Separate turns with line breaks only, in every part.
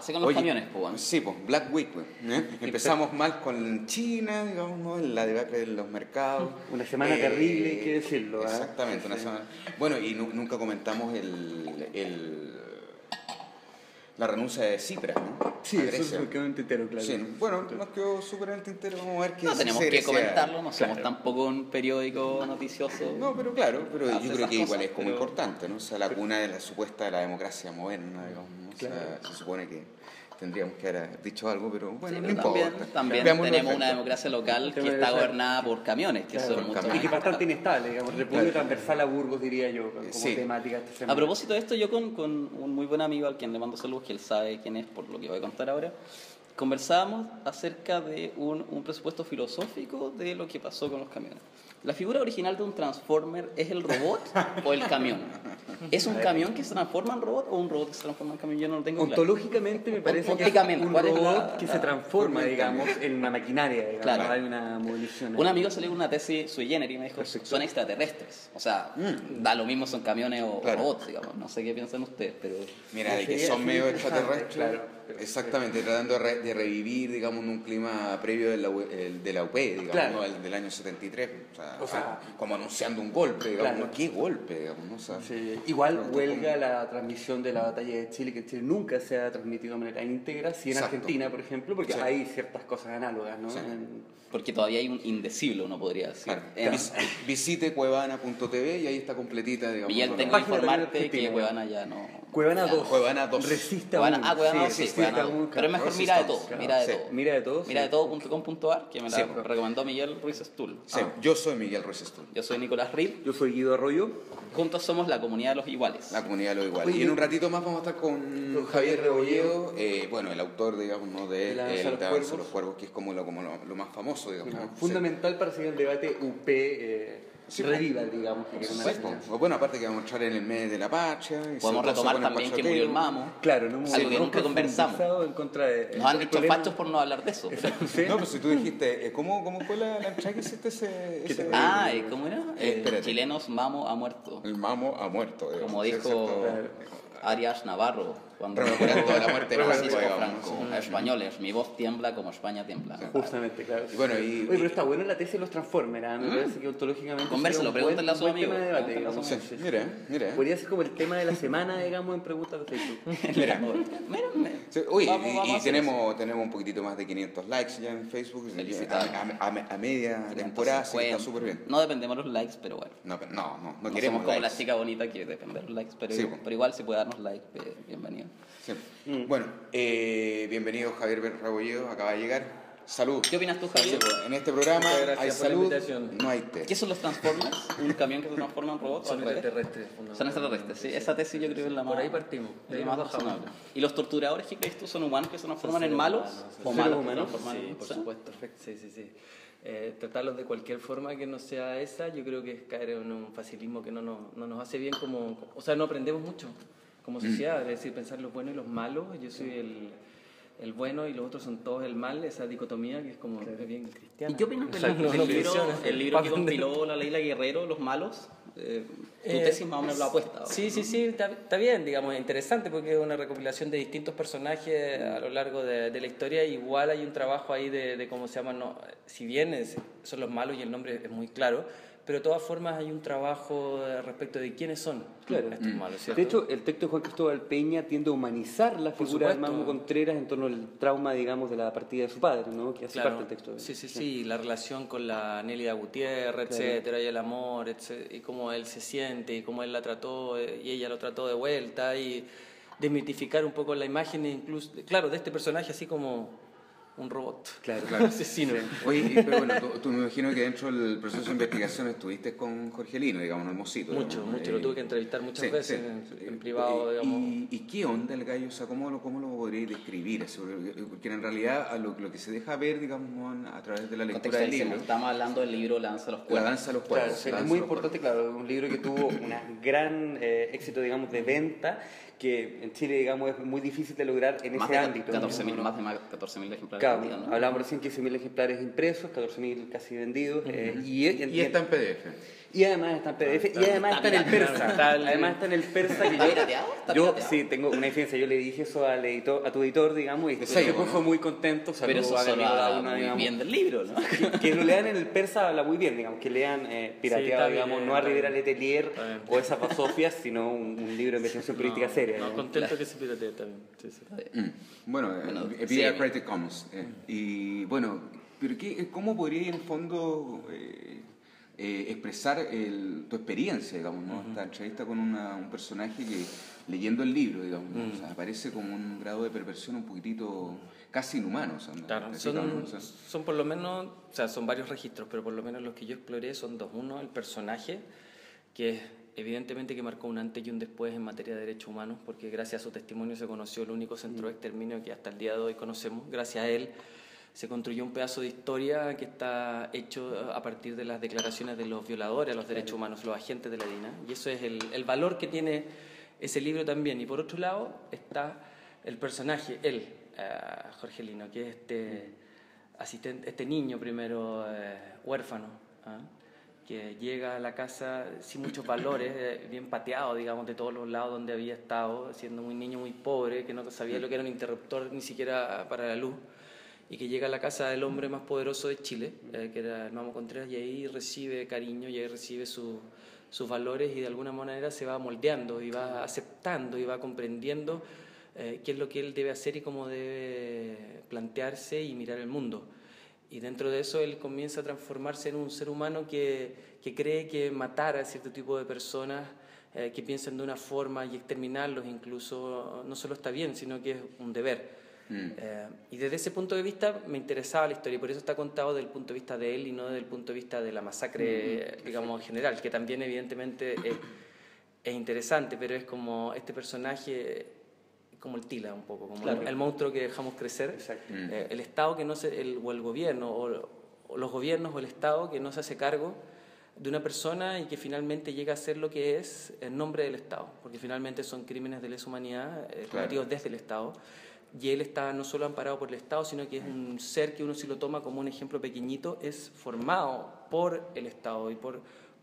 Parse con los camiones, pues. Bueno.
Sí, pues, Black Week, pues. Empezamos mal con China, digamos, ¿no? En la debacle de los mercados.
Una semana terrible, hay que decirlo.
Exactamente, una semana. Bueno, y nunca comentamos la renuncia de Tsipras, ¿no?
Sí, eso me quedó en el tintero, claro.
Sí, bueno, nos quedó súper en el tintero, vamos a ver qué
no tenemos que comentarlo, no somos tampoco un periódico noticioso.
No, pero claro, pero yo creo que igual es como importante, ¿no? O sea, la cuna de la supuesta de la democracia moderna, digamos, ¿no? O sea, se supone que tendríamos que haber dicho algo, pero bueno, no importa.
También tenemos una democracia local que está gobernada por camiones, que son mucho más...
Y que es bastante inestable, digamos, república transversal a Burgos, diría yo, como temática esta semana.
A propósito de esto, yo con un muy buen amigo, al quien le mando saludos, que él sabe quién es por lo que voy a contar ahora, conversábamos acerca de un presupuesto filosófico de lo que pasó con los camiones. ¿La figura original de un Transformer es el robot o el camión? ¿Es un camión que se transforma en robot o un robot que se transforma en camión? Yo no lo tengo claro.
Ontológicamente me parece que es un robot que se transforma, digamos, en una maquinaria, digamos, claro. Hay una movilización.
Un amigo salió con una tesis sui generis y me dijo, son extraterrestres. O sea, da lo mismo son camiones o robots, digamos. No sé qué piensan ustedes, pero...
Mira, de que son medio extraterrestres, claro. Exactamente, tratando de revivir, digamos, un clima previo de la UP, digamos, claro. ¿No? El del año 73, o sea, como anunciando un golpe, digamos, claro. ¿No? ¿Qué golpe, digamos? ¿No? O sea,
sí. Igual huelga la transmisión de la batalla de Chile, que en Chile nunca se ha transmitido de manera íntegra, sí en Argentina, por ejemplo, porque hay ciertas cosas análogas, ¿no? Sí.
Porque todavía hay un indecible, uno podría decir.
Claro. Visite cuevana.tv y ahí está completita, digamos.
Miguel, tengo que informarte que Cuevana ya no...
Cuevana 2.
Cuevana 2.
Resiste aún.
Cuevana 2, sí, Cuevana 2. Pero es mejor Mira de Todo.
Claro.
Mira de Todo.
Sí.
Mira de todo.com.ar, que me la recomendó Miguel Ruiz Stull.
Sí, yo soy Miguel Ruiz Stull.
Yo soy Nicolás Rib.
Yo soy Guido Arroyo.
Juntos somos la comunidad de los iguales.
La comunidad de los iguales. Y en un ratito más vamos a estar con Javier Rebolledo, bueno, el autor, digamos, ¿no? de La Danza de los Cuervos, que es como lo más famoso, digamos.
Claro. Fundamental para seguir el debate UP revival, digamos.
Bueno, aparte que vamos a entrar en el mes de la Patria.
Podemos retomar también que murió el Mamo.
Claro,
algo que nunca conversamos.
En contra de
nos han dicho fachos por no hablar de eso.
¿Sí? No, pero si tú dijiste, ¿cómo fue la entrada que hiciste ese
¿cómo era? Chilenos, Mamo ha muerto.
El Mamo ha muerto.
Como dijo Arias Navarro. Cuando
rememorando la muerte de
Francisco Franco, españoles, mi voz tiembla como España tiembla.
Justamente, claro.
Bueno,
oye, pero está bueno la tesis de los Transformers, me parece que ontológicamente
convérselo, pregúntale a su amigo.
Mira.
Podría ser como el tema de la semana, digamos, en preguntas de Facebook.
Mira. Oye, y tenemos un poquitito más de 500 likes ya en Facebook. A media temporada, sí, está súper bien.
No dependemos de los likes, pero bueno.
No
queremos
somos
como la chica bonita que depende de los likes, pero igual si puede darnos likes, bienvenido.
Sí. Bueno, bienvenido Javier Rebolledo, acaba de llegar. Salud.
¿Qué opinas tú, Javier?
En este programa hay salud, no hay té.
¿Qué son los Transformers? ¿Un camión que se transforma en robot?
Son extraterrestres.
Son extraterrestres, sí. Esa tesis yo creo que es la más...
Por ahí partimos.
más razonable. ¿Y los torturadores qué crees tú son humanos que se transforman en malos? ¿O malos que se transforman en...
Sí, por supuesto. Sí. Tratarlos de cualquier forma que no sea esa, yo creo que es caer en un facilismo que no nos hace bien como... O sea, no aprendemos mucho como sociedad, es decir, pensar los buenos y los malos. Yo soy el bueno y los otros son todos el mal, esa dicotomía que es como bien cristiana.
¿Y qué opinas del libro que compiló la Leila Guerrero, Los Malos? Tu tesis más o menos la apuesta.
Sí, está bien, digamos, es interesante porque es una recopilación de distintos personajes a lo largo de la historia. Igual hay un trabajo ahí de cómo se llaman, si bien son los malos y el nombre es muy claro, pero de todas formas hay un trabajo respecto de quiénes son estos malos, ¿cierto?
De hecho, el texto de Juan Cristóbal Peña tiende a humanizar la figura de Mamo Contreras en torno al trauma, digamos, de la partida de su padre, ¿no? Que hace parte del texto.
Sí, la relación con la Nélida Gutiérrez, etcétera, y el amor, y cómo él se siente, y cómo él la trató, y ella lo trató de vuelta, y desmitificar un poco la imagen, incluso, claro, de este personaje así como un robot.
Claro.
Asesino.
Oye, pero bueno, tú me imagino que dentro del proceso de investigación estuviste con Jorge Lino, digamos, en Hermosito.
Mucho, lo tuve que entrevistar muchas veces en privado, digamos.
¿Y qué onda el gallo? O sea, ¿cómo lo podrías describir? Porque en realidad lo que se deja ver, digamos, a través de la lectura del libro...
Estamos hablando del libro La Danza de los Cuervos.
La Danza de los Cuervos.
Claro, es muy importante, claro, un libro que tuvo un gran éxito, digamos, de venta, que en Chile, digamos, es muy difícil de lograr en ese ámbito.
Más de 14.000 ejemplares
claro,
vendidos, ¿no?
Hablábamos recién 15.000 ejemplares impresos, 14.000 casi vendidos.
Y está en PDF.
Y además está en PDF, y además está en el persa. Además está en el persa que yo sí tengo una diferencia. Yo le dije eso a tu editor, digamos, y después fue muy contento.
Pero eso habla muy bien del libro, ¿no?
Que lo lean en el persa habla muy bien, digamos, que lean pirateado, digamos, no a Rivera Letelier o esas basofias, sino un libro de investigación política seria.
No, contento que se piratee también. Sí.
Bueno, vía Creative Commons. Y bueno, pero ¿cómo podría en el fondo expresar tu experiencia, digamos, ¿no? Esta entrevista con un personaje que, leyendo el libro, digamos, ¿no? O sea, aparece como un grado de perversión un poquitito casi inhumano. O sea, ¿no?
Claro, son por lo menos, o sea, son varios registros, pero por lo menos los que yo exploré son dos. Uno, el personaje, que es evidentemente que marcó un antes y un después en materia de derechos humanos, porque gracias a su testimonio se conoció el único centro de exterminio que hasta el día de hoy conocemos. Gracias a él se construyó un pedazo de historia que está hecho a partir de las declaraciones de los violadores a los derechos humanos, los agentes de la DINA, y eso es el valor que tiene ese libro también. Y por otro lado está el personaje, él, Jorge Lino, que es este niño primero huérfano, que llega a la casa sin muchos valores, bien pateado, digamos, de todos los lados donde había estado, siendo muy niño, muy pobre, que no sabía lo que era un interruptor ni siquiera para la luz, y que llega a la casa del hombre más poderoso de Chile, que era el Mamo Contreras, y ahí recibe cariño, y ahí recibe sus valores, y de alguna manera se va moldeando, y va aceptando, y va comprendiendo qué es lo que él debe hacer y cómo debe plantearse y mirar el mundo. Y dentro de eso él comienza a transformarse en un ser humano que cree que matar a cierto tipo de personas que piensan de una forma y exterminarlos incluso no solo está bien, sino que es un deber. Y desde ese punto de vista me interesaba la historia, y por eso está contado desde el punto de vista de él y no desde el punto de vista de la masacre, digamos, en general, que también evidentemente es interesante, pero es como este personaje, como el Tila un poco, como el monstruo que dejamos crecer. El Estado que no o el gobierno, o los gobiernos o el Estado que no se hace cargo de una persona y que finalmente llega a ser lo que es en nombre del Estado, porque finalmente son crímenes de lesa humanidad cometidos desde el Estado. Y él está no solo amparado por el Estado, sino que es un ser que uno, si lo toma como un ejemplo pequeñito, es formado por el Estado y por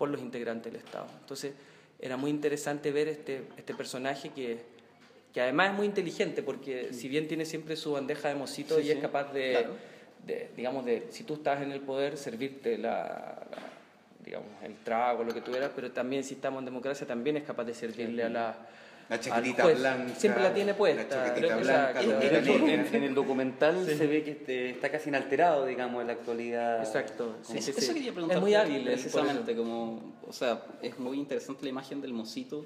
los integrantes del Estado. Entonces era muy interesante ver este personaje que además es muy inteligente, porque si bien tiene siempre su bandeja de mocito y es capaz digamos, si tú estás en el poder, servirte digamos, el trago, lo que tú eras, pero también si estamos en democracia también es capaz de servirle a
la chaquetita blanca.
Siempre la tiene puesta.
La chaquetita blanca.
En el documental se ve que está casi inalterado, digamos, en la actualidad.
Exacto.
Eso quería preguntar.
Es muy hábil.
Precisamente, o sea, es muy interesante la imagen del mocito.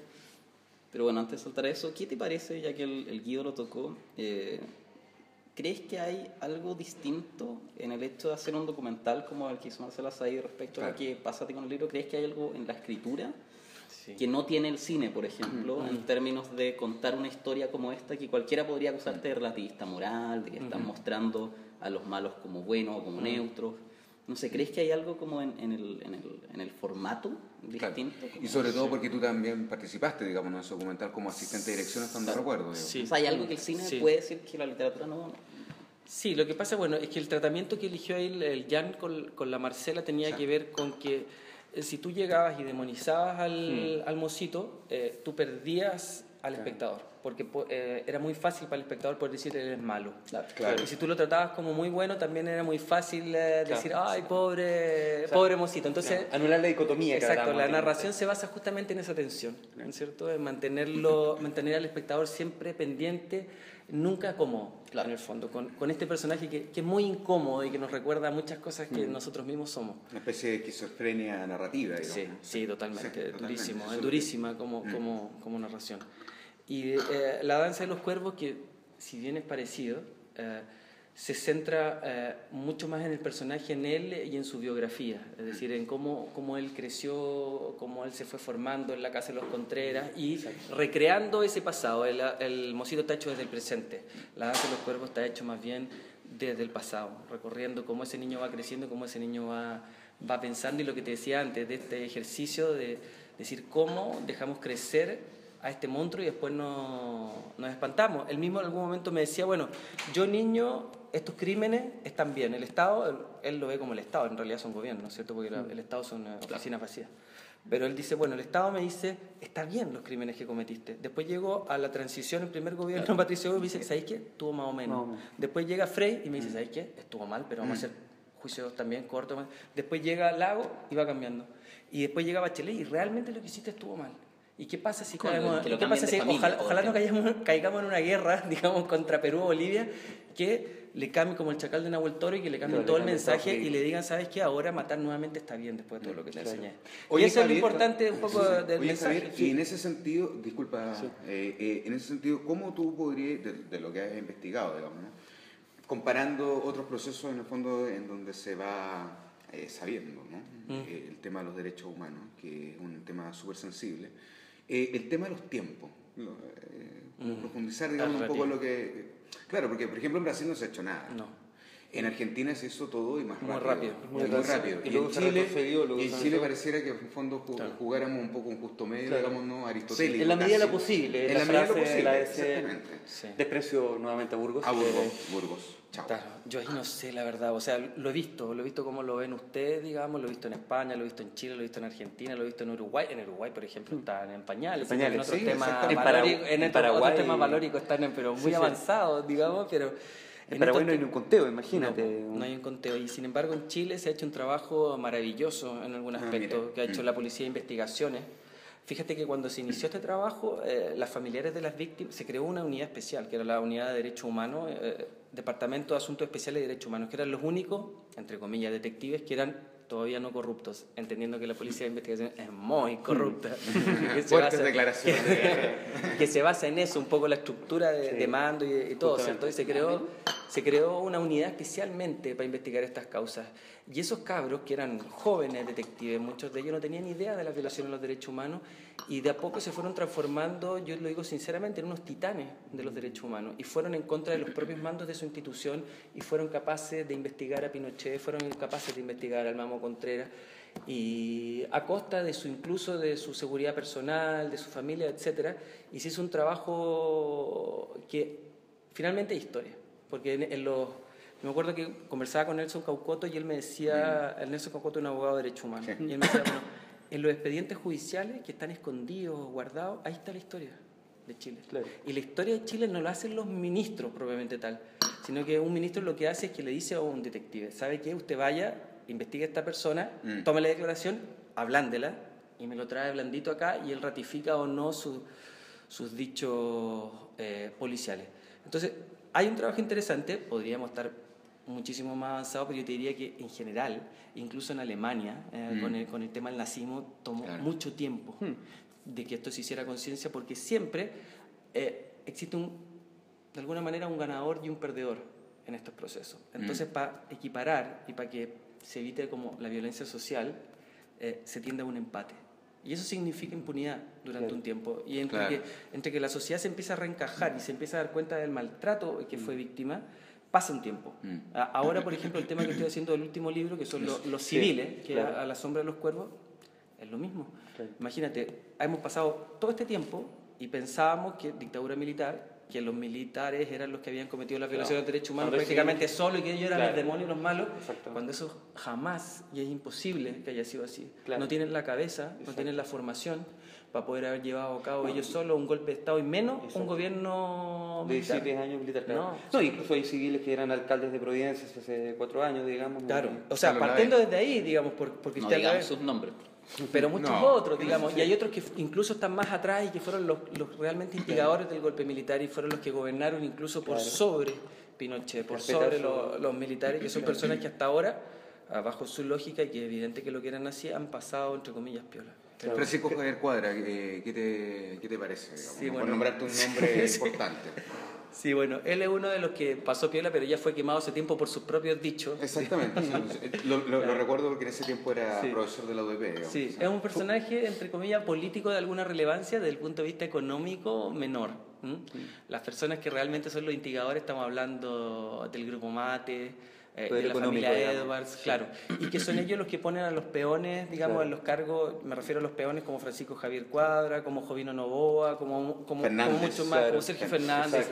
Pero bueno, antes de saltar a eso, ¿qué te parece, ya que el Guido lo tocó? ¿Crees que hay algo distinto en el hecho de hacer un documental como el que hizo Marcela Said respecto a lo que pasa con el libro? ¿Crees que hay algo en la escritura que no tiene el cine, por ejemplo, en términos de contar una historia como esta, que cualquiera podría acusarte de relativista moral, de que están mostrando a los malos como buenos o como neutros? No sé, ¿crees que hay algo como en el formato distinto?
Y sobre todo porque tú también participaste, digamos, en ese documental como asistente de dirección, estando de recuerdo.
Sí. O sea, ¿hay algo que el cine puede decir que la literatura no?
Sí, lo que pasa, bueno, es que el tratamiento que eligió ahí el Jan con la Marcela tenía que ver con que si tú llegabas y demonizabas al mocito, tú perdías al espectador, porque era muy fácil para el espectador poder decir él es malo. Y si tú lo tratabas como muy bueno, también era muy fácil decir, ay, pobre mocito. Entonces,
anular la dicotomía.
Exacto, la narración se basa justamente en esa tensión, ¿cierto? En mantener al espectador siempre pendiente, nunca cómodo, en el fondo, con este personaje que es muy incómodo y que nos recuerda muchas cosas que nosotros mismos somos.
Una especie de esquizofrenia narrativa, digamos.
Sí, totalmente. Durísimo, es durísima como narración. Y La danza de los cuervos, que si bien es parecido, se centra mucho más en el personaje, en él y en su biografía, es decir, en cómo él creció, cómo él se fue formando en la casa de los Contreras y recreando ese pasado. El mocito está hecho desde el presente, La danza de los cuervos está hecho más bien desde el pasado, recorriendo cómo ese niño va creciendo, cómo ese niño va pensando, y lo que te decía antes de este ejercicio de decir cómo dejamos crecer a este monstruo y después nos espantamos. Él mismo en algún momento me decía, bueno, yo niño, estos crímenes están bien, el Estado, él lo ve como el Estado, en realidad son gobiernos, ¿cierto? Porque el Estado son oficinas vacías. Pero él dice, bueno, el Estado me dice, está bien los crímenes que cometiste. Después llegó a la transición, el primer gobierno, Patricio Goy, y me dice, ¿sabéis qué? Estuvo más o menos. No. Después llega Frey y me dice, ¿sabéis qué? Estuvo mal, pero vamos a hacer juicios también cortos. Después llega Lago y va cambiando. Y después llega Bachelet y realmente lo que hiciste estuvo mal. ¿Y qué pasa si caemos, ¿qué pasa si ojalá no caigamos en una guerra, digamos, contra Perú o Bolivia, que le cambie como el chacal de Nahuel Toro y que le cambien todo el mensaje y le digan, ¿sabes qué? Ahora matar nuevamente está bien después de todo lo que te enseñé.
Oye,
y eso Javier, es lo importante un poco del mensaje.
Javier, y en ese sentido, disculpa, en ese sentido, ¿cómo tú podrías, de lo que has investigado, digamos, ¿no? Comparando otros procesos en el fondo en donde se va sabiendo, ¿no? El tema de los derechos humanos, que es un tema súper sensible, el tema de los tiempos, profundizar, digamos, un poco lo que... Claro, porque por ejemplo en Brasil no se ha hecho nada.
No.
En Argentina se hizo todo y más
muy
rápido. Muy rápido. Y en Chile pareciera que en el fondo jugáramos un poco un justo medio, digamos, ¿no? Aristotélico.
Sí, en la medida de lo posible.
En la medida de lo posible, exactamente.
Desprecio nuevamente a Burgos.
A Burgos. Chao.
Claro, yo ahí no sé la verdad, o sea, lo he visto como lo ven ustedes, digamos, lo he visto en España, lo he visto en Chile, lo he visto en Argentina, lo he visto en Uruguay. En Uruguay, por ejemplo, están en pañales. En otros temas temas valóricos están pero muy avanzados, digamos, pero...
En Paraguay no hay un conteo, imagínate.
No hay un conteo. Y sin embargo en Chile se ha hecho un trabajo maravilloso en algún aspecto que ha hecho la Policía de Investigaciones. Fíjate que cuando se inició este trabajo, las familiares de las víctimas, se creó una unidad especial, que era la Unidad de Derechos Humanos, Departamento de Asuntos Especiales de Derechos Humanos, que eran los únicos, entre comillas, detectives que eran todavía no corruptos, entendiendo que la Policía de Investigación es muy corrupta.
Fuertes declaraciones.
Que se basa en eso, un poco la estructura de mando y todo, ¿cierto? Y se creó una unidad especialmente para investigar estas causas. Y esos cabros, que eran jóvenes detectives, muchos de ellos no tenían idea de la violación de los derechos humanos, y de a poco se fueron transformando, yo lo digo sinceramente, en unos titanes de los derechos humanos, y fueron en contra de los propios mandos de su institución, y fueron capaces de investigar a Pinochet, fueron capaces de investigar al Mamo Contreras, y a costa de incluso de su seguridad personal, de su familia, etcétera, y se hizo un trabajo que finalmente es historia, porque me acuerdo que conversaba con Nelson Caucoto y él me decía, Nelson Caucoto es un abogado de derechos humanos, y él me decía, bueno, en los expedientes judiciales que están escondidos, guardados, ahí está la historia de Chile. Claro. Y la historia de Chile no la hacen los ministros propiamente tal, sino que un ministro lo que hace es que le dice a un detective, ¿sabe qué? Usted vaya, investigue a esta persona, tome la declaración, ablándela, y me lo trae blandito acá, y él ratifica o no sus dichos policiales. Entonces, hay un trabajo interesante, podríamos estar muchísimo más avanzado, pero yo te diría que en general, incluso en Alemania, con el tema del nazismo, tomó mucho tiempo de que esto se hiciera conciencia, porque siempre existe de alguna manera un ganador y un perdedor en estos procesos. Entonces, para equiparar y para que se evite como la violencia social, se tiende a un empate. Y eso significa impunidad durante un tiempo. Y entre que la sociedad se empieza a reencajar y se empieza a dar cuenta del maltrato que fue víctima, pasa un tiempo. Ahora, por ejemplo, el tema que estoy haciendo del último libro, que son los civiles, que a la sombra de los cuervos, es lo mismo. Imagínate, hemos pasado todo este tiempo y pensábamos que dictadura militar, que los militares eran los que habían cometido las violaciones de derechos humanos prácticamente solos y que ellos eran los demonios y los malos, cuando eso jamás, y es imposible que haya sido así. No tienen la cabeza, no tienen la formación para poder haber llevado a cabo ellos solos un golpe de Estado y menos un gobierno militar.
De 17 años militar, no, incluso hay civiles que eran alcaldes de Providencia hace 4 años, digamos.
Claro, o sea, partiendo desde ahí, digamos, porque
no digamos sus nombres.
Pero muchos otros, digamos, y hay otros que incluso están más atrás y que fueron los realmente instigadores del golpe militar y fueron los que gobernaron incluso por sobre Pinochet, por sobre los militares, que son personas que hasta ahora, bajo su lógica y que es evidente que lo quieran así, han pasado, entre comillas, piola.
Francisco Javier Cuadra, ¿qué te parece?
Sí,
por nombrarte un nombre importante.
Sí, bueno, él es uno de los que pasó piola, pero ya fue quemado hace tiempo por sus propios dichos.
Exactamente, lo recuerdo porque en ese tiempo era profesor de la UDP. Digamos.
Sí, es un personaje, entre comillas, político de alguna relevancia desde el punto de vista económico menor. Las personas que realmente son los instigadores, estamos hablando del Grupo Mate, de la familia Edwards, claro, y que son ellos los que ponen a los peones, digamos, en los cargos, me refiero a los peones como Francisco Javier Cuadra, como Jovino Novoa, como mucho más, como Sergio Fernández.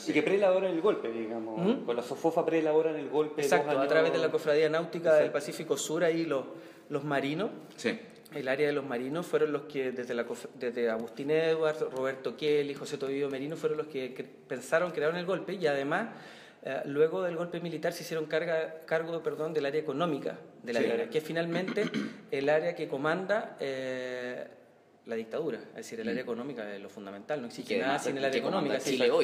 Y que preelaboran el golpe, digamos, con la SOFOFA preelaboran el golpe.
Exacto, a través de la Cofradía Náutica del Pacífico Sur, ahí los marinos.
Sí.
el área de los marinos fueron los que, desde Agustín Edwards, Roberto Kelly, José Tobío Merino, fueron los que crearon el golpe, y además, luego del golpe militar, se hicieron cargo del área económica de la dictadura, que es finalmente el área que comanda la dictadura, es decir, el área económica es lo fundamental, no existe nada sin el área económica.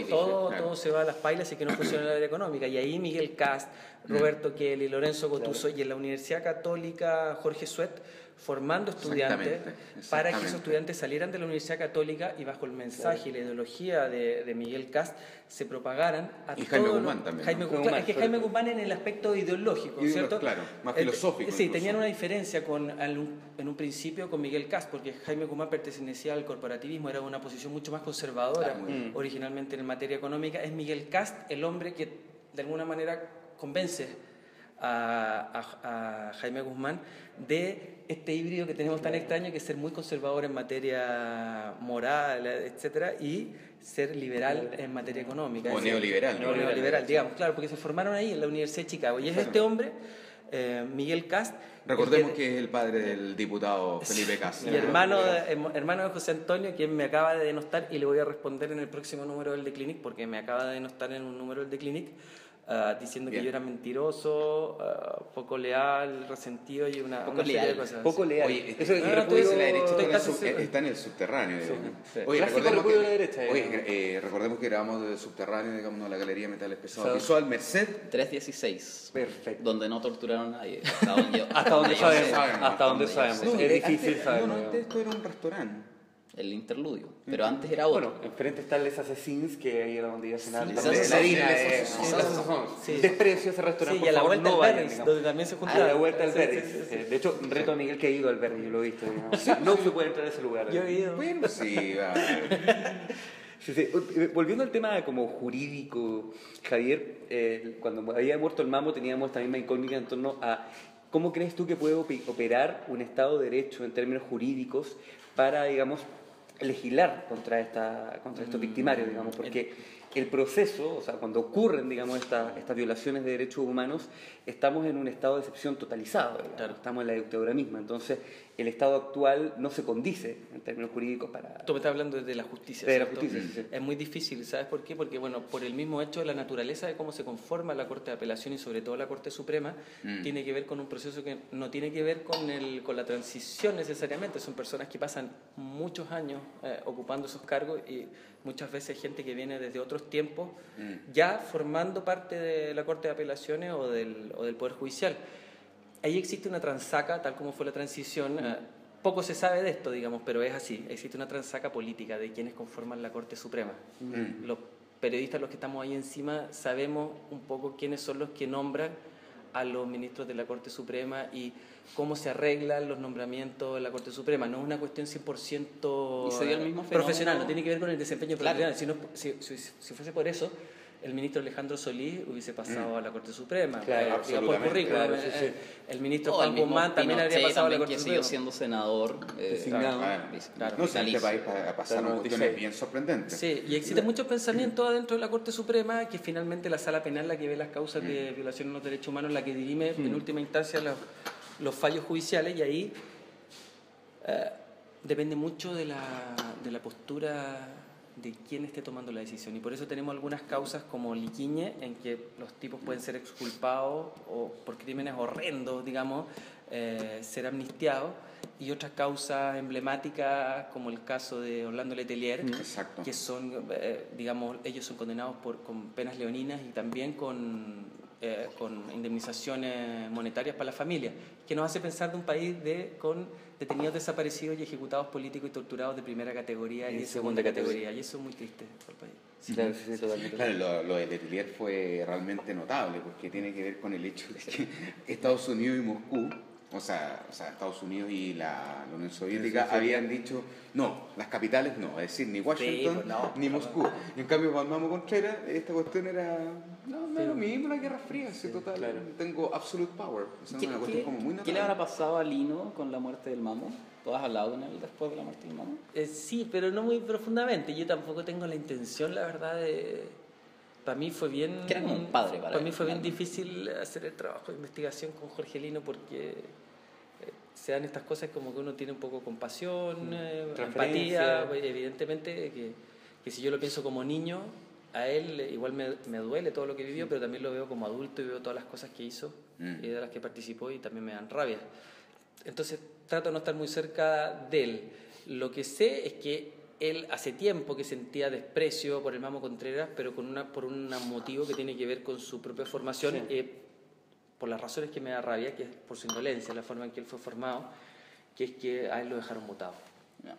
Todo se va a las pailas y que no funciona el área económica, y ahí Miguel Cast, Roberto Kelly, Lorenzo Gotuso, y en la Universidad Católica Jorge Suet, formando estudiantes para que esos estudiantes salieran de la Universidad Católica y bajo el mensaje y la ideología de Miguel Cast se propagaran a
y Jaime Guzmán también.
Es que Jaime Guzmán en el aspecto ideológico, ¿cierto?
Claro, más filosófico.
Sí, tenían una diferencia en un principio con Miguel Cast, porque Jaime Guzmán pertenecía al corporativismo, era una posición mucho más conservadora originalmente en materia económica. Es Miguel Cast el hombre que de alguna manera convence a Jaime Guzmán de este híbrido que tenemos tan extraño, que es ser muy conservador en materia moral, etcétera, y ser liberal en materia económica.
O neoliberal.
Digamos, claro, porque se formaron ahí en la Universidad de Chicago. Y es este hombre, Miguel Cast.
Recordemos que es el padre del diputado Felipe Cast.
Y hermano de José Antonio, quien me acaba de denostar, y le voy a responder en el próximo número del Declinic, porque me acaba de denostar en un número del Declinic, diciendo que yo era mentiroso, poco leal, resentido y una serie de cosas.
Poco leal.
Oye, eso es repudio de la derecha está en el subterráneo.
Sí.
Oye,
recordemos
que grabamos del subterráneo, digamos, en la Galería Metales Pesados Visual Merced
316.
Perfecto.
Donde no torturaron a nadie.
Hasta donde sabemos. Es difícil saber.
No, antes esto era un restaurante.
El interludio. Pero antes era otro.
Bueno, enfrente está Les Assassins, que ahí era donde iba a cenar.
Sí.
Desprecio ese restaurante.
Sí, y a la vuelta al Berris, donde también se juntaron.
A la vuelta al Berris. De hecho, reto a Miguel que ha ido al Berris, yo lo he visto. No se puede entrar a ese lugar.
Yo he ido.
Bueno, sí, va.
Sí. Volviendo al tema como jurídico, Javier, cuando había muerto el Mamo teníamos esta misma incógnita en torno a cómo crees tú que puede operar un Estado de Derecho en términos jurídicos para, digamos, legislar contra estos victimarios, digamos, porque el proceso, o sea, cuando ocurren, digamos, estas violaciones de derechos humanos, estamos en un estado de excepción totalizado, claro. Estamos en la dictadura misma, entonces el estado actual no se condice en términos jurídicos para...
Tú me estás hablando de la justicia,
de la justicia, sí.
Es muy difícil, ¿sabes por qué? Porque, bueno, por el mismo hecho de la naturaleza de cómo se conforma la Corte de Apelación y sobre todo la Corte Suprema, tiene que ver con un proceso que no tiene que ver con la transición necesariamente, son personas que pasan muchos años ocupando esos cargos y muchas veces gente que viene desde otros tiempos ya formando parte de la Corte de Apelaciones o del Poder Judicial. Ahí existe una transaca, tal como fue la transición, poco se sabe de esto, digamos, pero es así, existe una transaca política de quienes conforman la Corte Suprema. Los periodistas, los que estamos ahí encima, sabemos un poco quiénes son los que nombran a los ministros de la Corte Suprema y cómo se arreglan los nombramientos de la Corte Suprema. No es una cuestión 100% profesional, no tiene que ver con el desempeño profesional. Si fuese por eso, el ministro Alejandro Solís hubiese pasado a la Corte Suprema.
Claro,
por currículum. El ministro Juan Guzmán también habría pasado a la Corte
que
Suprema.
siguió siendo senador.
No sé, en este país pasaron cuestiones bien sorprendentes.
Sí, y existen muchos pensamientos adentro de la Corte Suprema que finalmente la Sala Penal, la que ve las causas de violación de los derechos humanos, la que dirime en última instancia los fallos judiciales, y ahí depende mucho de la postura de quién esté tomando la decisión, y por eso tenemos algunas causas como Liquiñe, en que los tipos pueden ser exculpados o por crímenes horrendos, digamos, ser amnistiados, y otras causas emblemáticas como el caso de Orlando Letelier, que son, digamos, ellos son condenados con penas leoninas y también con indemnizaciones monetarias para la familia, que nos hace pensar de un país con detenidos desaparecidos y ejecutados políticos y torturados de primera categoría y de segunda categoría, y eso es muy triste para el país.
Sí. Claro, totalmente.
Claro, lo de Letelier fue realmente notable, porque tiene que ver con el hecho de que Estados Unidos y Moscú, o sea Estados Unidos y la Unión Soviética habían dicho, no, las capitales no, es decir, ni Washington ni Moscú. Y en cambio, para el Mamo Contreras, esta cuestión era, no es lo mismo, la Guerra Fría, total, claro. Tengo absolute power. O sea, una cuestión como muy notable.
¿Qué le habrá pasado a Lino con la muerte del Mamo? ¿Tú has hablado con él después de la muerte del Mamo?
Sí, pero no muy profundamente. Yo tampoco tengo la intención, la verdad, de... Para mí fue bien...
Que era como un padre para él.
Mí fue bien difícil hacer el trabajo de investigación con Jorge Lino porque se dan estas cosas como que uno tiene un poco compasión, empatía, evidentemente que si yo lo pienso como niño, a él igual me duele todo lo que vivió, pero también lo veo como adulto y veo todas las cosas que hizo y de las que participó y también me dan rabia. Entonces trato de no estar muy cerca de él. Lo que sé es que él hace tiempo que sentía desprecio por el Mamo Contreras, pero por un motivo que tiene que ver con su propia formación, por las razones que me da rabia, que es por su indolencia, la forma en que él fue formado, que es que a él lo dejaron botado.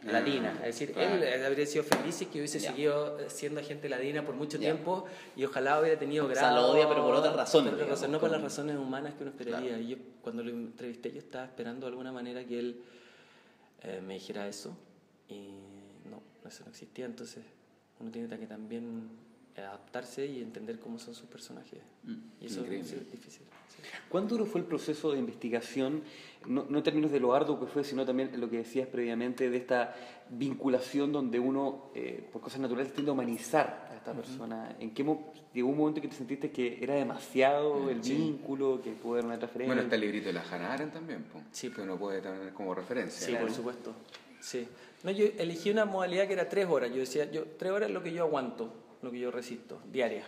Ladina, es decir, él habría sido feliz si que hubiese seguido siendo agente ladina por mucho tiempo y ojalá hubiera tenido grado.
O sea, lo odia, pero por otras razones.
No por las razones humanas que uno esperaría. Y yo, cuando lo entrevisté, yo estaba esperando de alguna manera que él me dijera eso y no, eso no existía. Entonces uno tiene que también adaptarse y entender cómo son sus personajes. Y eso es difícil. Sí.
¿Cuán duro fue el proceso de investigación, no en términos de lo arduo que fue, sino también lo que decías previamente de esta vinculación donde uno, por cosas naturales, tiende a humanizar a esta persona? ¿En qué llegó un momento que te sentiste que era demasiado el vínculo, que pudo haber una transferencia?
Bueno, está el librito de la Hannah Arendt también, que uno puede tener como referencia.
Sí, por supuesto. Sí. No, yo elegí una modalidad que era 3 horas. Yo decía, 3 horas es lo que yo aguanto, lo que yo resisto, diaria.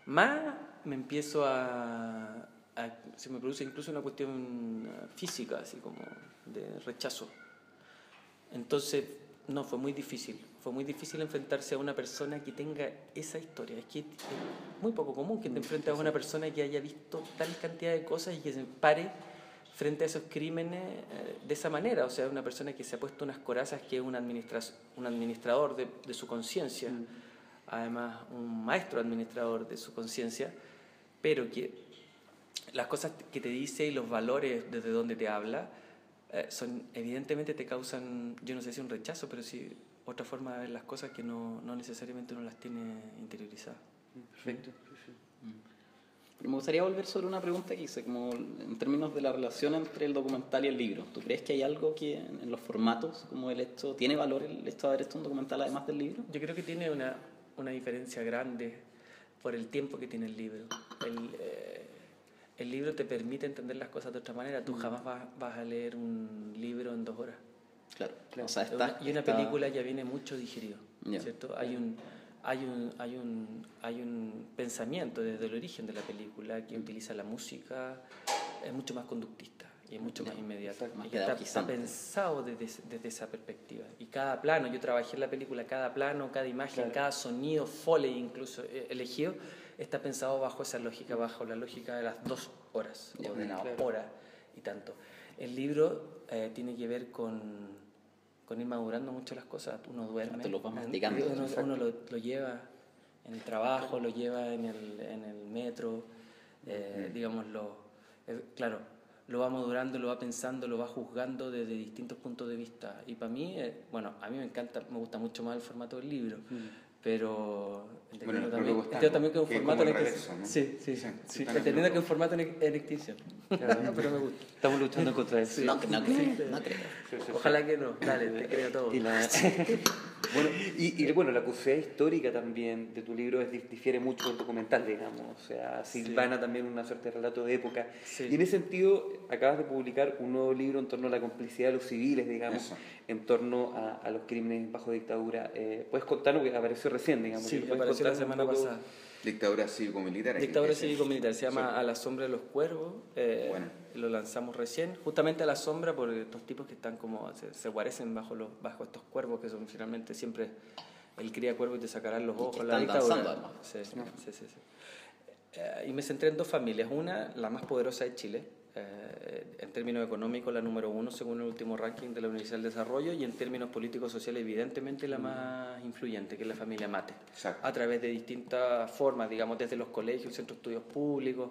Más me empiezo se me produce incluso una cuestión física, así como de rechazo. Entonces, no, fue muy difícil enfrentarse a una persona que tenga esa historia. Es que es muy poco común que te enfrentes a una persona que haya visto tal cantidad de cosas y que se pare frente a esos crímenes de esa manera. O sea, una persona que se ha puesto unas corazas, que es un administrador de su conciencia, además un maestro administrador de su conciencia, pero que las cosas que te dice y los valores desde donde te habla evidentemente te causan, yo no sé si un rechazo, pero sí otra forma de ver las cosas que no necesariamente uno las tiene interiorizadas.
Perfecto.
Pero me gustaría volver sobre una pregunta que hice, como en términos de la relación entre el documental y el libro. ¿Tú crees que hay algo que en los formatos, como el hecho, tiene valor el hecho de haber hecho un documental además del libro?
Yo creo que tiene una diferencia grande por el tiempo que tiene el libro. El libro te permite entender las cosas de otra manera. Tú jamás vas a leer un libro en 2 horas.
Claro. O sea,
y una película ya viene mucho digerido, ¿cierto? Hay un pensamiento desde el origen de la película que utiliza la música, es mucho más conductista y es mucho más inmediato. Y está pensado desde esa perspectiva. Y cada plano, yo trabajé en la película, cada plano, cada imagen, cada sonido, foley incluso elegido, está pensado bajo esa lógica, bajo la lógica de las 2 horas, o de una hora y tanto. El libro tiene que ver con ir madurando mucho las cosas. Uno duerme,
te lo vas masticando.
Uno lo lleva en el trabajo, lo lleva en el metro, digámoslo, claro, lo va madurando, lo va pensando, lo va juzgando desde distintos puntos de vista. Y para mí, a mí me gusta mucho más el formato del libro, pero entendiendo también que es un formato en extinción. ¿No? Sí, entendiendo que es un formato en extinción. Claro, pero me gusta.
Estamos luchando contra eso.
Sí. No creo.
Ojalá que no. Dale, te creo todo.
Bueno, la curiosidad histórica también de tu libro difiere mucho del documental, digamos. O sea, Silvana también una suerte de relato de época. Sí. Y en ese sentido, acabas de publicar un nuevo libro en torno a la complicidad de los civiles, digamos, en torno a los crímenes bajo dictadura. ¿Puedes contarnos que apareció recién, digamos?
Sí, apareció la semana pasada.
Dictadura cívico-militar.
Dictadura cívico-militar, se llama A la sombra de los cuervos. Lo lanzamos recién, justamente a la sombra por estos tipos que están como, se guarecen bajo estos cuervos que son finalmente siempre el cría cuervo y te sacarán los ojos. La dictadura. Sí. Y me centré en 2 familias. Una, la más poderosa de Chile, en términos económicos la número 1 según el último ranking de la Universidad del Desarrollo, y en términos políticos sociales evidentemente la más influyente, que es la familia Mate.
Exacto.
A través de distintas formas, digamos, desde los colegios, centros de estudios públicos,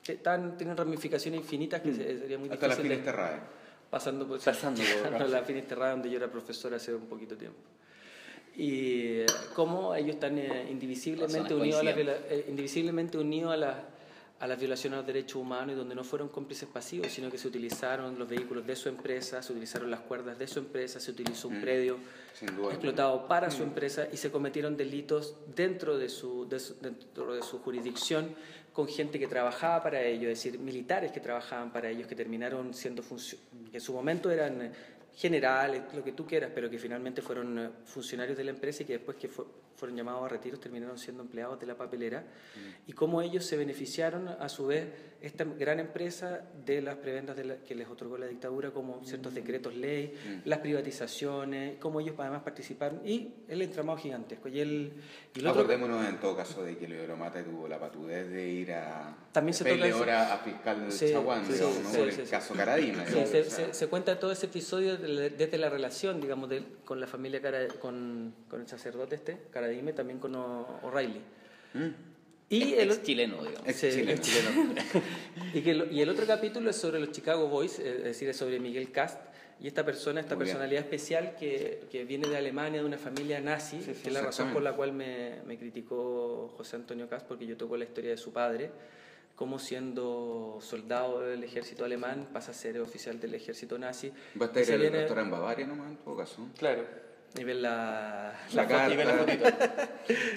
que tienen ramificaciones infinitas que sería muy
hasta
difícil.
Hasta la Finisterrae.
Pasando por la Finisterrae, donde yo era profesor hace un poquito tiempo. Y cómo ellos están indivisiblemente unidos a a las violaciones a los derechos humanos y donde no fueron cómplices pasivos, sino que se utilizaron los vehículos de su empresa, se utilizaron las cuerdas de su empresa, se utilizó un predio explotado para su empresa y se cometieron delitos dentro de su jurisdicción con gente que trabajaba para ellos, es decir, militares que trabajaban para ellos, que terminaron siendo que en su momento eran generales, lo que tú quieras, pero que finalmente fueron funcionarios de la empresa y que después que fueron llamados a retiros terminaron siendo empleados de la papelera, y cómo ellos se beneficiaron a su vez, esta gran empresa, de las prebendas que les otorgó la dictadura, como ciertos decretos ley, las privatizaciones, cómo ellos además participaron, y el entramado gigantesco.
Acordémonos en todo caso de que Leodoro Mata tuvo la patudez de ir a
también se
pedirle hora a fiscal del Chaguán, digamos, ¿no? Por el caso Caradima.
Se cuenta todo ese episodio desde la relación, digamos, con la familia, con el sacerdote Caradime, también con O'Reilly. Y el
chileno, digamos.
Chileno. Y el otro capítulo es sobre los Chicago Boys, es decir, es sobre Miguel Kast, y esta personalidad especial que viene de Alemania, de una familia nazi, que es la razón por la cual me criticó José Antonio Kast, porque yo toco la historia de su padre, cómo siendo soldado del ejército alemán pasa a ser oficial del ejército nazi.
Va a estar el doctor en Bavaria nomás, en todo caso.
Claro. Y ven la
carta.
Y ven la fotito.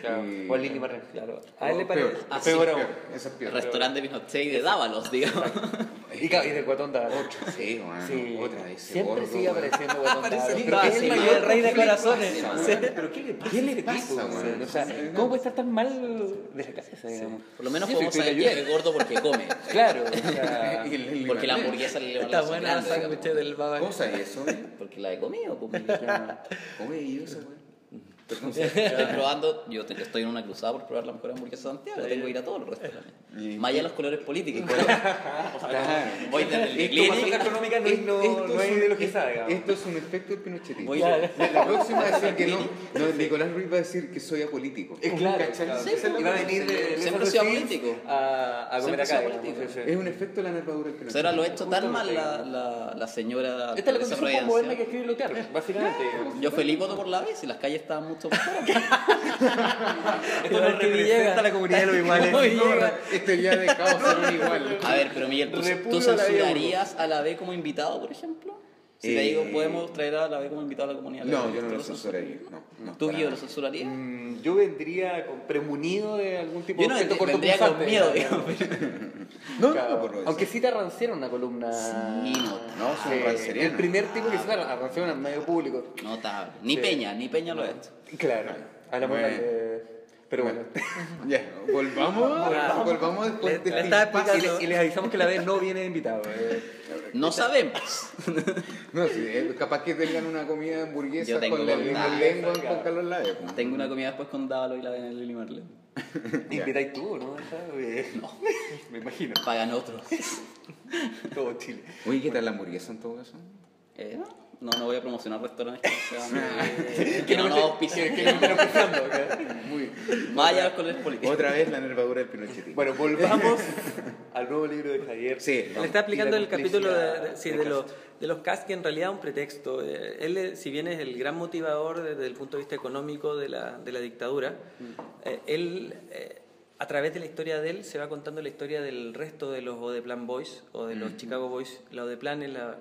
Claro. O el Lili Marren.
Claro. A él le parece.
Esa es peor.
Restaurante de Pinochet y de Dávalos, digamos.
Y de Guatón Dávalos.
Sí, bueno,
sí.
otra vez.
Siempre sigue apareciendo Guatón Dávalos.
Pero es el mayor rey de corazones.
Pero ¿qué le pasa, man? O sea, ¿cómo puede estar tan mal de la cabeza, digamos?
Por lo menos podemos saber que es gordo porque come.
Claro.
Porque la hamburguesa le lleva
la buena la sándwich del Bavaria.
¿Cómo sabes eso?
Porque la he comido.
Come yo esa güey.
Estoy probando, estoy en una cruzada por probar la mejor hamburguesa de Santiago, tengo que ir a todos los restaurantes. Más allá de los colores políticos. Voy desde el
información gastronómica no es de lo que sabe.
Esto es un efecto del pinochetismo. La próxima va a decir que no, Nicolás Ruiz va a decir que soy apolítico.
Claro,
y va a venir siempre soy apolítico.
A comer acá.
Es un efecto de la nervadura del
pinochetismo. Lo ha hecho tan mal la señora.
Esta es la condición moderna que escribe Lotear, básicamente.
Yo feliz voto por la vez y las calles estaban mucho mejor.
Esto no representa la comunidad de los iguales.
Este día de caos son igual.
A ver, pero Miguel, ¿tú censurarías a la B como invitado, por ejemplo? Si te digo, ¿podemos traer a la B como invitado a la comunidad?
No, yo no lo censuraría.
¿Tú, Guido, lo censurarías?
Yo vendría premunido de algún tipo
de efecto cortopunzante. Yo no vendría con miedo,
digamos. Aunque sí te arranciaron una columna.
Sí,
el primer tipo que se te arranciaron al medio público.
Notable. Ni Peña lo ha hecho.
Claro. Pero bueno.
Ya, volvamos después de
y les avisamos que la vez no viene invitado.
No sabemos.
No, sí, capaz que tengan una comida de hamburguesa con la lengua con Carlos Lave.
Tengo una comida después con Dávalo y la ven en el Lili Marlene.
¿Invitáis tú, no?
No.
Me imagino.
Pagan otros.
Todo Chile.
Oye, ¿qué tal la hamburguesa en todo caso?
No voy a promocionar restaurantes que no auspicien.
Que no estén auspiciando.
Muy
vaya con el político.
Otra vez la nervadura del pinochetismo.
Bueno, volvamos al nuevo libro de Javier.
Sí.
Le está explicando el capítulo de los Kast, que en realidad es un pretexto. Él, si bien es el gran motivador desde el punto de vista económico de la dictadura, él... a través de la historia de él se va contando la historia del resto de los Odeplan Boys o de los Chicago Boys. La Odeplan es la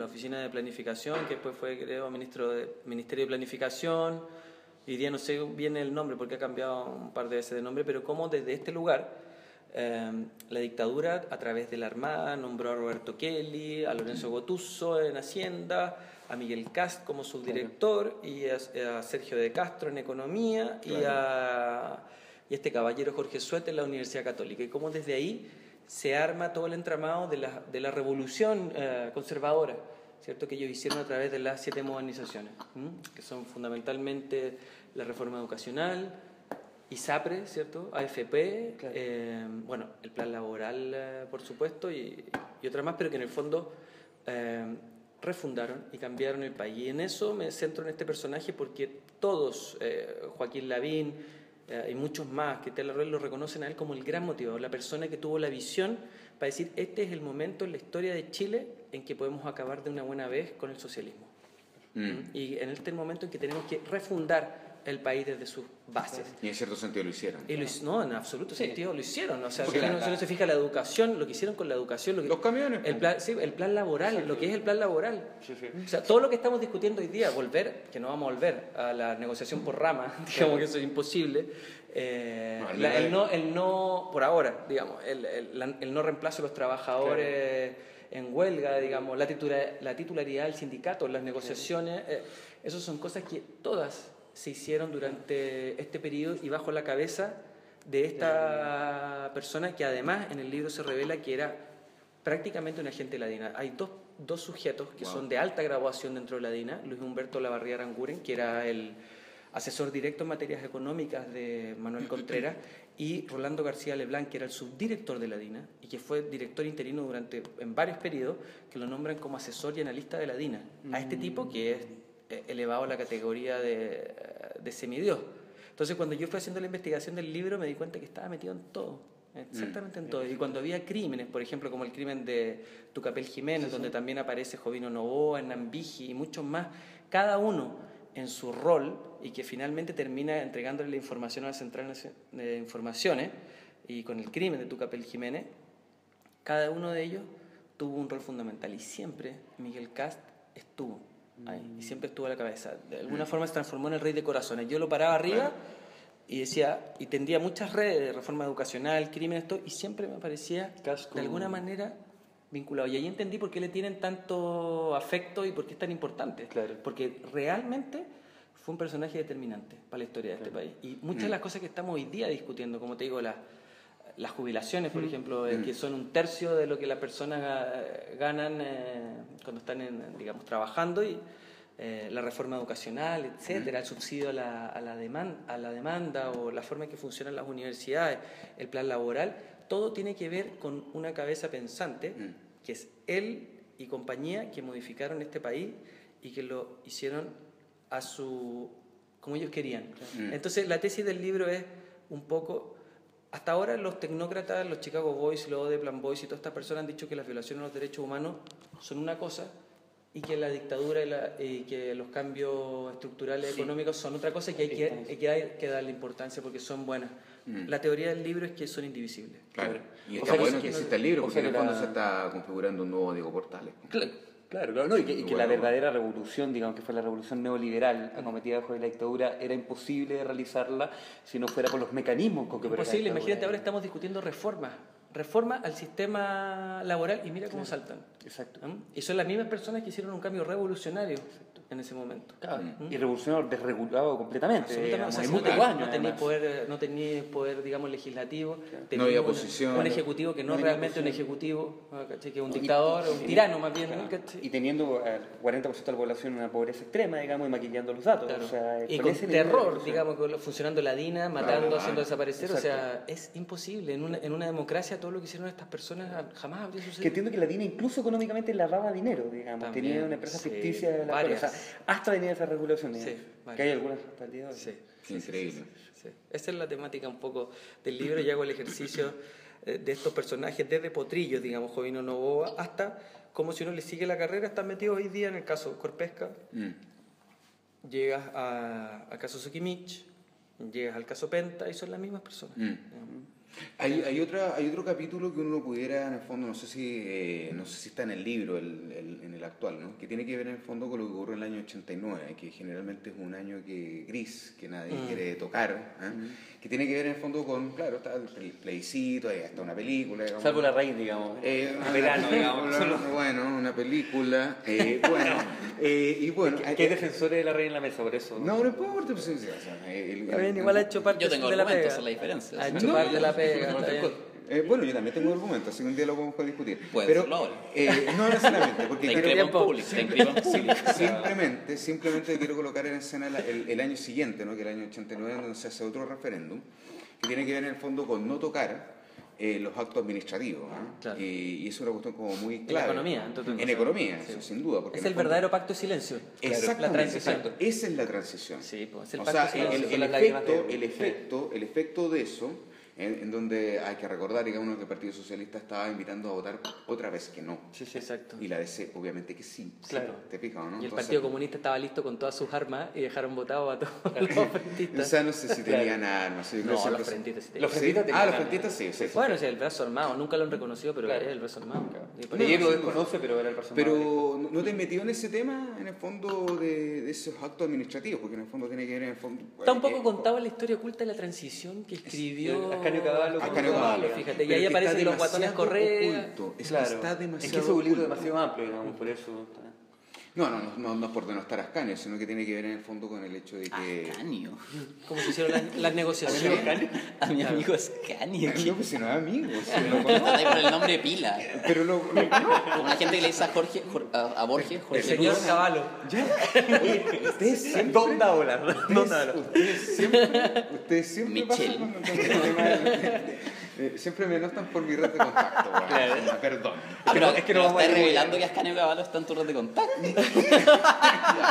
oficina de planificación, que después fue, creo, Ministerio de Planificación. Hoy día no sé bien el nombre porque ha cambiado un par de veces de nombre, pero cómo desde este lugar la dictadura, a través de la Armada, nombró a Roberto Kelly, a Lorenzo Gotuzzo en Hacienda, a Miguel Kast como subdirector y a Sergio de Castro en Economía y a este caballero Jorge Suete en la Universidad Católica. Y cómo desde ahí se arma todo el entramado de la revolución conservadora, ¿cierto? Que ellos hicieron a través de las 7 modernizaciones, que son fundamentalmente la reforma educacional, ISAPRE, ¿cierto? AFP, claro. El plan laboral, por supuesto, y otras más, pero que en el fondo refundaron y cambiaron el país. Y en eso me centro en este personaje porque todos, Joaquín Lavín, y muchos más que lo reconocen a él como el gran motivador, la persona que tuvo la visión para decir, este es el momento en la historia de Chile en que podemos acabar de una buena vez con el socialismo. Y en este momento en que tenemos que refundar el país desde sus bases.
Y en cierto sentido lo hicieron.
Y no, en absoluto sentido lo hicieron. O sea, si uno se fija la educación, lo que hicieron con la educación...
Los camiones.
El plan laboral, lo que es el plan laboral. O sea, todo lo que estamos discutiendo hoy día, que no vamos a volver a la negociación por rama, digamos que eso es imposible. El no, por ahora, digamos, el no reemplazo de los trabajadores en huelga, digamos, la titularidad del sindicato, las negociaciones, esas son cosas que todas se hicieron durante este periodo y bajo la cabeza de esta persona que además en el libro se revela que era prácticamente un agente de la DINA. Hay dos sujetos que son de alta graduación dentro de la DINA, Luis Humberto Lavarría Aranguren, que era el asesor directo en materias económicas de Manuel Contreras, y Rolando García Leblanc, que era el subdirector de la DINA y que fue director interino en varios periodos, que lo nombran como asesor y analista de la DINA. A este tipo que es elevado a la categoría de semidios. Entonces, cuando yo fui haciendo la investigación del libro, me di cuenta que estaba metido en todo, exactamente en todo. Y cuando había crímenes, por ejemplo, como el crimen de Tucapel Jiménez, donde también aparece Jovino Novoa, Nambiji y muchos más, cada uno en su rol, y que finalmente termina entregándole la información a la Central de Informaciones, y con el crimen de Tucapel Jiménez, cada uno de ellos tuvo un rol fundamental, y siempre Miguel Kast estuvo ahí, y siempre estuvo a la cabeza. De alguna forma se transformó en el rey de corazones. Yo lo paraba arriba y decía, y tendía muchas redes de reforma educacional, crimen, esto, y siempre me parecía de alguna manera vinculado. Y ahí entendí por qué le tienen tanto afecto y por qué es tan importante.
Claro.
Porque realmente fue un personaje determinante para la historia de este país. Y muchas de las cosas que estamos hoy día discutiendo, como te digo, las jubilaciones, por ejemplo, que son 1/3 de lo que las personas ganan cuando están, digamos, trabajando, y la reforma educacional, etcétera, el subsidio a la demanda, o la forma en que funcionan las universidades, el plan laboral, todo tiene que ver con una cabeza pensante, que es él y compañía, que modificaron este país y que lo hicieron como ellos querían. Entonces, la tesis del libro es un poco... Hasta ahora los tecnócratas, los Chicago Boys, los de Plan Boys y todas estas personas han dicho que las violaciones a los derechos humanos son una cosa, y que la dictadura y que los cambios estructurales económicos son otra cosa, y que hay que darle importancia porque son buenas. La teoría del libro es que son indivisibles.
Claro. Y está bueno que exista el libro, porque en el fondo se está configurando un nuevo Diego Portales.
Claro, no, y que la verdadera revolución, digamos que fue la revolución neoliberal acometida bajo la dictadura, era imposible de realizarla si no fuera por los mecanismos con que opera la dictadura.
Imagínate, ahora estamos discutiendo reforma al sistema laboral, y mira cómo saltan.
Exacto.
Y son las mismas personas que hicieron un cambio revolucionario en ese momento.
Claro. Y revolucionario desregulado completamente.
No tenía poder, digamos, legislativo.
No había oposición.
Un ejecutivo que no realmente un ejecutivo, que es un dictador, un tirano más bien.
Y teniendo al 40% de la población en una pobreza extrema, digamos, y maquillando los datos.
Claro.
O sea,
y con terror, digamos, funcionando la DINA, matando, haciendo desaparecer. Exacto. O sea, es imposible. En una democracia todo lo que hicieron estas personas jamás habría sucedido.
Que entiendo que la DINA incluso económicamente lavaba dinero, digamos. También, tenía una empresa ficticia de la cual, o sea, hasta venía esas regulaciones. Que hay algunas hasta el día de hoy.
Increíble.
Sí. Esa es la temática un poco del libro, y hago el ejercicio de estos personajes desde Potrillos, digamos, Jovino Novoa, hasta como si uno le sigue la carrera, están metidos hoy día en el caso Corpesca, llegas al caso Sokimich, llegas al caso Penta, y son las mismas personas.
Hay otro capítulo que uno pudiera, en el fondo, no sé si está en el libro, en el actual, ¿no? Que tiene que ver en el fondo con lo que ocurrió en el año 89, que generalmente es un año gris, que nadie quiere tocar, que tiene que ver en el fondo con, claro, está el plebiscito, hay hasta una película, digamos.
Salvo la raíz, digamos.
Verano, digamos. Bueno, una película, y bueno.
¿Qué defensores de la reina en la mesa por eso?
No importa, pues,
igual ha hecho parte
yo tengo
de la
argumentos,
pega.
Es la diferencia.
Ha hecho parte de la pega.
Bueno, yo también tengo argumentos, así que un día lo podemos discutir.
Pero
no necesariamente, porque simplemente quiero colocar en escena el año siguiente, ¿no? Que el año 89, donde se hace otro referéndum, que tiene que ver en el fondo con no tocar los actos administrativos.
Claro.
Y es una cuestión como muy clave.
En economía,
sí. Eso sin duda. Porque
es el verdadero pacto de silencio.
Exactamente,
la transición.
exacto. Esa es la transición.
Sí, pues, es el
o
pacto
sea,
de silencio.
el efecto de eso en donde hay que recordar, digamos, que el Partido Socialista estaba invitando a votar otra vez que no.
Sí, exacto.
Y la DC, obviamente que sí.
Claro.
¿Te fijas, no?
Y el Partido Comunista estaba listo con todas sus armas y dejaron votados a todos los frentistas.
O sea, no sé si tenían armas.
No, los frentistas sí tenían.
Los frentistas tenían
los frentistas sí.
Bueno, sí, el brazo armado. Nunca lo han reconocido, pero es el brazo armado.
Ayer lo desconoce, pero era el brazo armado.
Pero ¿no te has metido en ese tema, en el fondo, de esos actos administrativos? Porque en el fondo tiene que ver en el fondo...
Está un poco contado en la historia oculta de la transición que escribió
Ascanio Cavallo,
fíjate, y ahí aparecen los guatones Correa.
Está demasiado
es que es un libro demasiado amplio, digamos, por eso...
No es por denostar a Ascanio, sino que tiene que ver en el fondo con el hecho de que...
Ascanio.
¿Cómo se hicieron las negociaciones?
A mi amigo Ascanio.
No, pues si no es amigo. Si
No está ahí por el nombre de pila.
Pero
como la gente que le dice a Borges, Jorge
El señor
Cruz.
Cavallo.
Ustedes siempre...
¿Dónde hablar?
Ustedes siempre
Michel.
pasan con el tema siempre me notan por mi red de contacto. Bueno, perdón.
Pero
es que no vamos a
estás
ir
revelando que Ascanio Cavallo está en tu red de contacto.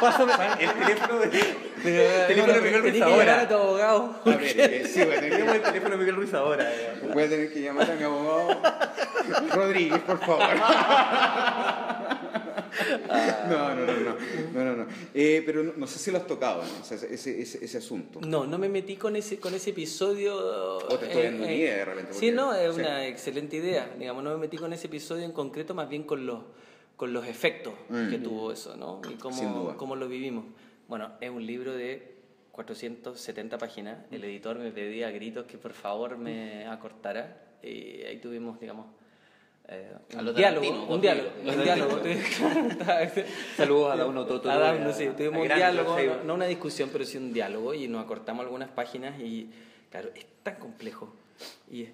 Pásame el teléfono de Miguel Ruiz
Tenés que llamar a
ahora.
tu abogado.
A ver, sí, voy a tener
Tenemos el teléfono de Miguel Ruiz ahora.
voy a tener que llamar a mi abogado Rodríguez, por favor. No. Pero no sé si lo has tocado, ¿no? O sea, ese asunto.
No me metí con ese episodio.
O te estoy dando una idea de repente.
Sí, no, es una excelente idea. Digamos, no me metí con ese episodio en concreto, más bien con los efectos que tuvo eso, ¿no? Y
Sin duda.
cómo lo vivimos. Bueno, es un libro de 470 páginas. El editor me pedía a gritos que por favor me acortara. Y ahí tuvimos, digamos, un diálogo.
Saludos a Dauno Toto.
A Dauno, sí, tuvimos un diálogo,
sí.
no una discusión, pero sí un diálogo, y nos acortamos algunas páginas y, claro, es tan complejo y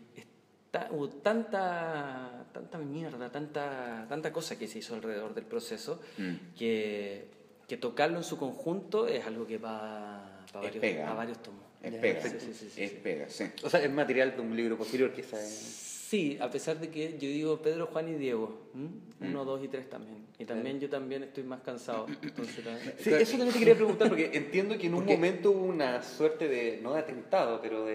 hubo tanta mierda, tanta cosa que se hizo alrededor del proceso que tocarlo en su conjunto es algo que va a varios tomos.
Es pega, sí.
O sea, es material de un libro posterior, quizás.
Sí, a pesar de que yo digo Pedro, Juan y Diego, 1, 2 y 3 también. Y también yo también estoy más cansado. Entonces,
sí, eso también te quería preguntar, porque entiendo que en un momento hubo una suerte de, no de atentado, pero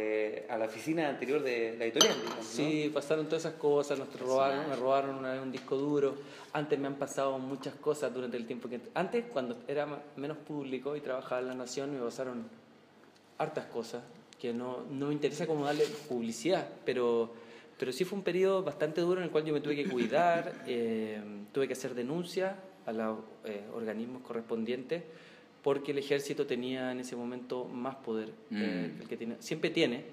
a la oficina anterior de la editorial, digamos, ¿no?
Sí, pasaron todas esas cosas, me robaron una vez un disco duro. Antes me han pasado muchas cosas durante el tiempo que... Antes, cuando era menos público y trabajaba en La Nación, me pasaron hartas cosas que no me interesa como darle publicidad, pero sí fue un periodo bastante duro en el cual yo me tuve que cuidar, tuve que hacer denuncias a los organismos correspondientes, porque el ejército tenía en ese momento más poder que el que tiene. Siempre tiene.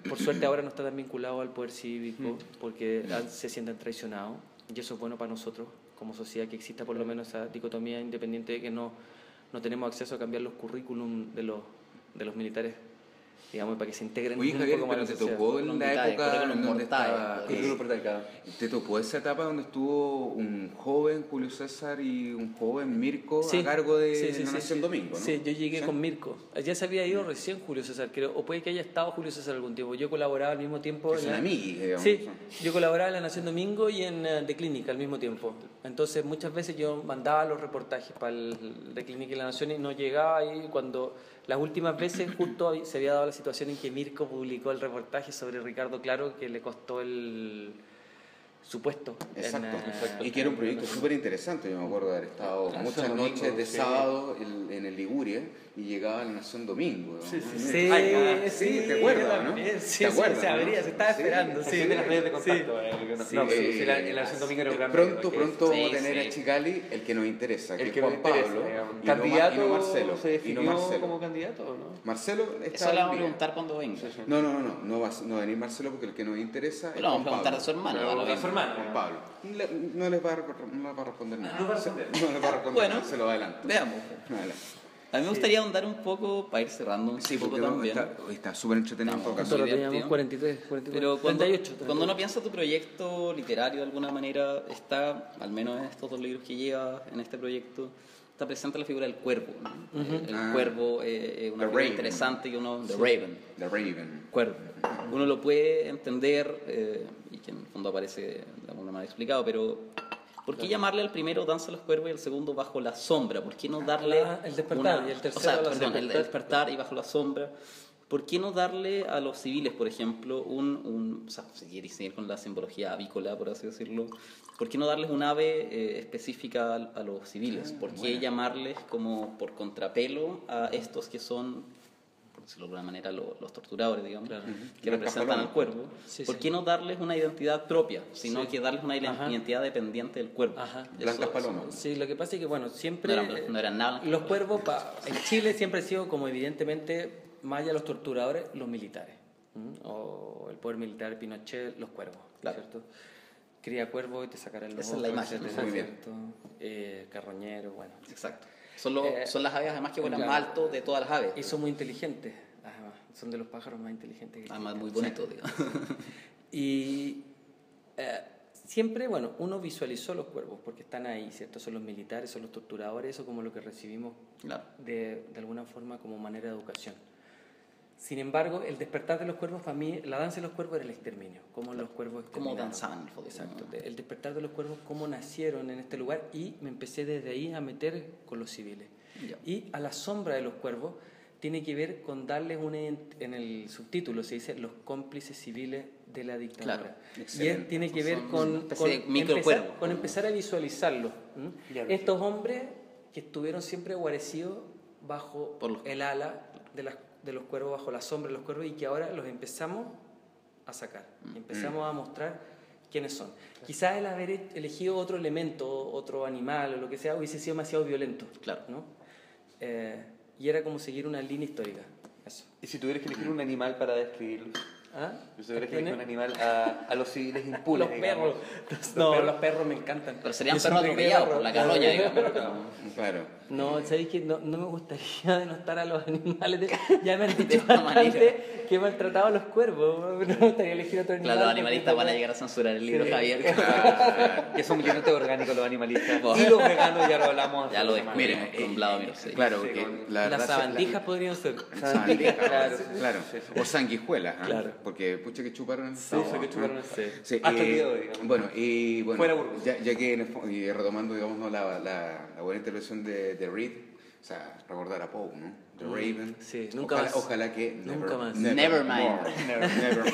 Por suerte ahora no está tan vinculado al poder cívico, porque se sienten traicionados, y eso es bueno para nosotros como sociedad, que exista por lo menos esa dicotomía, independiente de que no tenemos acceso a cambiar los currículum de los militares, digamos, para que se integren.
Oye, Javier,
un poco
pero
más
te tocó en la época donde estaba... ¿Te tocó esa etapa donde estuvo un joven Julio César y un joven Mirko a cargo de La Nación Domingo, ¿no?
Sí, yo llegué con Mirko. Ya se había ido recién Julio César, creo, o puede que haya estado Julio César algún tiempo. Yo colaboraba al mismo tiempo...
Es un amigo, digamos.
Sí, yo colaboraba en La Nación Domingo y en The Clinic al mismo tiempo. Entonces, muchas veces yo mandaba los reportajes para el The Clinic y La Nación y no llegaba ahí cuando... Las últimas veces justo se había dado la situación en que Mirko publicó el reportaje sobre Ricardo Claro, que le costó su puesto.
Exacto. Y que era un proyecto súper interesante. Yo me acuerdo de haber estado muchas noches de sábado en el Liguria y llegaba a La Nación Domingo, ¿no?
Sí,
¿te acuerdas, no?
Sí, ¿te acuerdas, se estaba esperando.
Sí, de las redes de contacto. La Nación Domingo era un gran
pronto vamos a tener a Chicali el que nos interesa, que es Juan Pablo.
¿Candidato
y no Marcelo.
se definió como candidato o no?
Marcelo está...
Eso le vamos a preguntar cuando venga.
No va a venir Marcelo porque el que nos interesa es Juan Pablo.
Vamos a preguntar a su hermano.
Juan Pablo. No les va a responder nada.
No va a responder.
No les va a responder nada, se lo adelante.
Veamos. A mí me gustaría ahondar un poco, para ir cerrando un poco también.
Está súper entretenido en todo caso.
Nosotros teníamos 43,
pero
38.
Cuando uno piensa tu proyecto literario de alguna manera, está, al menos en estos 2 libros que lleva en este proyecto, está presente la figura del cuervo, ¿no? El cuervo es una figura interesante que uno... The Raven. Cuervo. Uno lo puede entender, y que en el fondo aparece de alguna manera explicado, pero ¿por qué llamarle al primero Danza de los Cuervos y al segundo Bajo la Sombra? ¿Por qué no darle...
El despertar y el tercero...
el despertar y Bajo la Sombra. ¿por qué no darle a los civiles, por ejemplo, o sea, si quieres seguir con la simbología avícola, por así decirlo, ¿por qué no darles un ave específica a los civiles? ¿Por qué llamarles como por contrapelo a estos que son, por decirlo de alguna manera, los torturadores, digamos, que representan al cuervo? ¿Por qué no darles una identidad propia, sino que darles una identidad dependiente del cuervo?
Blancas palomas.
Sí, lo que pasa es que, bueno, siempre...
No eran nada.
Los cuervos, en Chile siempre ha sido como evidentemente... Más allá de los torturadores, los militares. O el poder militar, Pinochet, los cuervos.
Claro.
¿Cierto? Cría cuervo y te sacará el ojo.
Esa es la imagen.
Muy bien.
Carroñero, bueno.
Exacto. Son las aves además que vuelan más alto de todas las aves.
Y son muy inteligentes. Además, son de los pájaros más inteligentes que
además muy bonitos, digamos.
Y siempre, bueno, uno visualizó los cuervos porque están ahí, ¿cierto? Son los militares, son los torturadores, eso como lo que recibimos de alguna forma como manera de educación. Sin embargo, el despertar de los cuervos, para mí, la danza de los cuervos era el exterminio. Cómo los cuervos exterminaron.
Cómo danzaban.
Exacto. El despertar de los cuervos, cómo nacieron en este lugar, y me empecé desde ahí a meter con los civiles. Y a la sombra de los cuervos tiene que ver con darles en el subtítulo se dice los cómplices civiles de la dictadura. Y tiene que ver con empezar a visualizarlos. Estos hombres que estuvieron siempre guarecidos bajo el ala de los cuervos, bajo la sombra de los cuervos, y que ahora los empezamos a sacar, empezamos a mostrar quiénes son. Quizás el haber elegido otro elemento, otro animal o lo que sea, hubiese sido demasiado violento, ¿no? Y era como seguir una línea histórica. Eso.
¿Y si tuvieras que elegir un animal para describirlo? Si tuvieras que elegir un animal a los civiles impunes,
los perros. Los perros me encantan.
Pero serían perros atropellados por la carroña, digamos.
Claro.
No, ¿sabéis que no me gustaría denostar a los animales? Ya me han dicho bastante que he maltratado a los cuervos. No me gustaría elegir otro animal.
Claro, los animalistas van a llegar a censurar el libro, Javier.
Que son millones orgánicos los animalistas. Y los veganos ya lo hablamos.
Ya lo descubrimos con Vlado, mira.
Claro, porque
las sabandijas podrían ser.
Sabandijas, claro. O sanguijuelas.
Claro.
Porque pucha que chuparon.
Sí, que chuparon. Sí.
Hasta el día de hoy, digamos. Bueno,
fuera Burgos.
ya que retomando, digamos, ¿no? la buena intervención de Reed, o sea, recordar a Poe, ¿no? The Raven.
Sí, nunca más.
Ojalá que
Never mind.
Never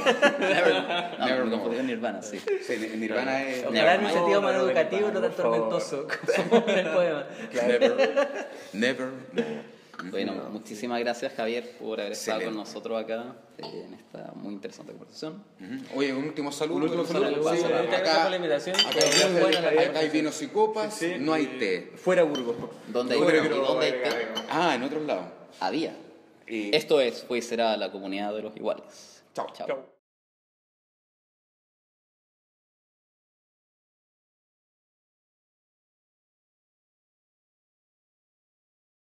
Me confundí con Nirvana, sí.
Sí, Nirvana es...
Ojalá en un sentido más educativo, no tan tormentoso como en el poema.
Never.
Bueno, muchísimas gracias, Javier, por haber estado con nosotros acá en esta muy interesante conversación.
Oye, un último saludo.
Sí, acá, por la invitación.
Acá hay vinos y copas, no hay té.
Fuera Burgos.
¿Dónde hay té?
En otros lados.
Había. Esto fue y será la comunidad de los iguales.
Chao.